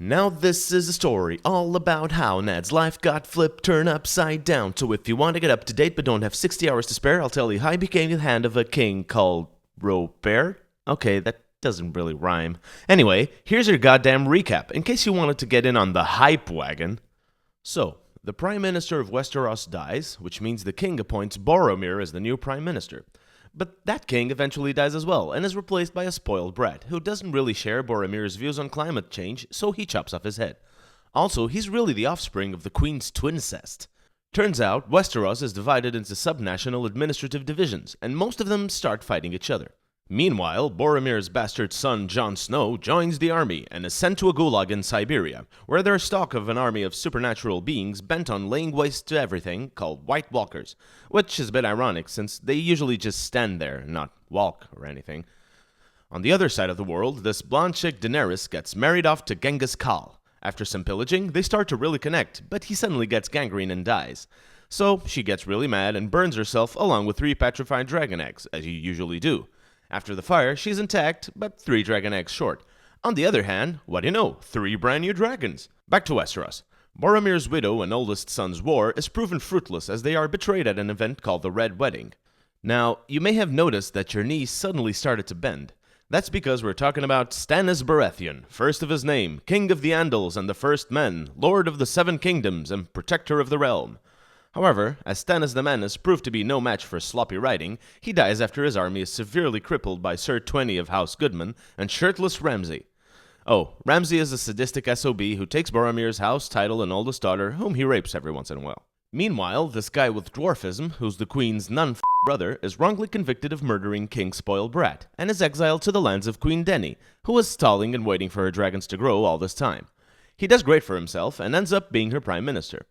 Now this is a story all about how Ned's life got flipped, turned upside down. So if you want to get up to date but don't have 60 hours to spare, I'll tell you how he became the hand of a king called Robert. Okay, that doesn't really rhyme. Anyway, here's your goddamn recap, in case you wanted to get in on the hype wagon. So, the Prime Minister of Westeros dies, which means the king appoints Boromir as the new Prime Minister. But that king eventually dies as well, and is replaced by a spoiled brat, who doesn't really share Boromir's views on climate change, so he chops off his head. Also, he's really the offspring of the Queen's twincest. Turns out, Westeros is divided into subnational administrative divisions, and most of them start fighting each other. Meanwhile, Boromir's bastard son Jon Snow joins the army and is sent to a gulag in Siberia, where they're stock of an army of supernatural beings bent on laying waste to everything, called White Walkers, which is a bit ironic since they usually just stand there, not walk or anything. On the other side of the world, this blonde chick Daenerys gets married off to Genghis Khan. After some pillaging, they start to really connect, but he suddenly gets gangrene and dies. So she gets really mad and burns herself along with 3 petrified dragon eggs, as you usually do. After the fire, she's intact, but 3 dragon eggs short. On the other hand, what do you know? 3 brand new dragons. Back to Westeros. Boromir's widow and oldest son's war is proven fruitless as they are betrayed at an event called the Red Wedding. Now, you may have noticed that your knee suddenly started to bend. That's because we're talking about Stannis Baratheon, first of his name, King of the Andals and the First Men, Lord of the Seven Kingdoms and Protector of the Realm. However, as Stannis the Menace proved to be no match for sloppy writing, he dies after his army is severely crippled by Sir 20 of House Goodman and shirtless Ramsay. Oh, Ramsay is a sadistic SOB who takes Boromir's house, title, and oldest daughter, whom he rapes every once in a while. Meanwhile, this guy with dwarfism, who's the Queen's brother, is wrongly convicted of murdering King Spoiled Brat, and is exiled to the lands of Queen Dany, who was stalling and waiting for her dragons to grow all this time. He does great for himself, and ends up being her Prime Minister.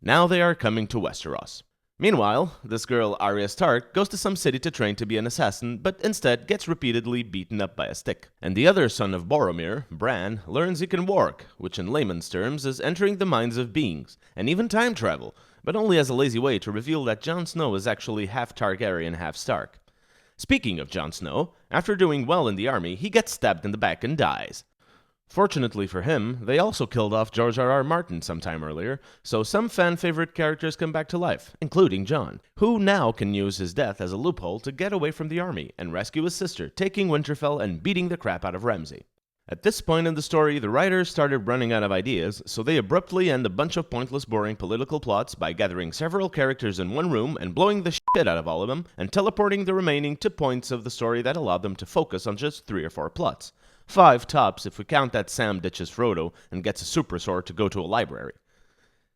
Now they are coming to Westeros. Meanwhile, this girl Arya Stark goes to some city to train to be an assassin, but instead gets repeatedly beaten up by a stick. And the other son of Boromir, Bran, learns he can walk, which in layman's terms is entering the minds of beings, and even time travel, but only as a lazy way to reveal that Jon Snow is actually half Targaryen, half Stark. Speaking of Jon Snow, after doing well in the army, he gets stabbed in the back and dies. Fortunately for him, they also killed off George R.R. Martin some time earlier, so some fan-favorite characters come back to life, including Jon, who now can use his death as a loophole to get away from the army and rescue his sister, taking Winterfell and beating the crap out of Ramsay. At this point in the story, the writers started running out of ideas, so they abruptly end a bunch of pointless, boring political plots by gathering several characters in one room and blowing the shit out of all of them, and teleporting the remaining to points of the story that allowed them to focus on just 3 or 4 plots. 5 tops if we count that Sam ditches Frodo and gets a super sword to go to a library.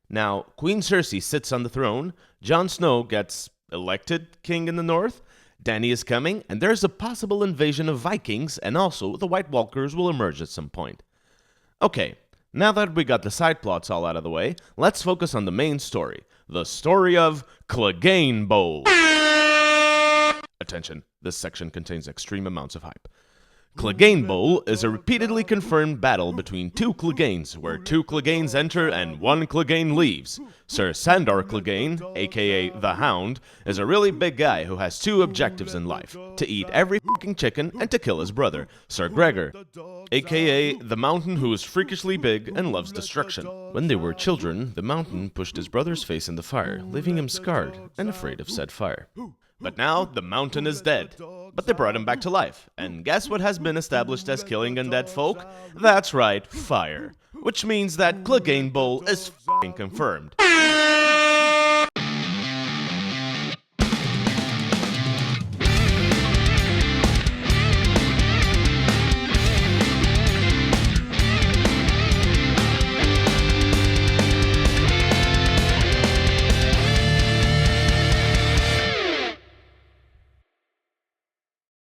Now, Queen Cersei sits on the throne, Jon Snow gets elected king in the north, Dany is coming, and there's a possible invasion of Vikings, and also the White Walkers will emerge at some point. Okay, now that we got the side plots all out of the way, let's focus on the main story, the story of Clegane Bowl. Attention, this section contains extreme amounts of hype. Clegane Bowl is a repeatedly confirmed battle between 2 Cleganes, where 2 Cleganes enter and 1 Clegane leaves. Sir Sandor Clegane, aka the Hound, is a really big guy who has 2 objectives in life: to eat every fucking chicken and to kill his brother, Sir Gregor, aka the Mountain who is freakishly big and loves destruction. When they were children, the Mountain pushed his brother's face in the fire, leaving him scarred and afraid of said fire. But now, the Mountain is dead. But they brought him back to life. And guess what has been established as killing undead folk? That's right, fire. Which means that Clegane Bowl is f***ing confirmed.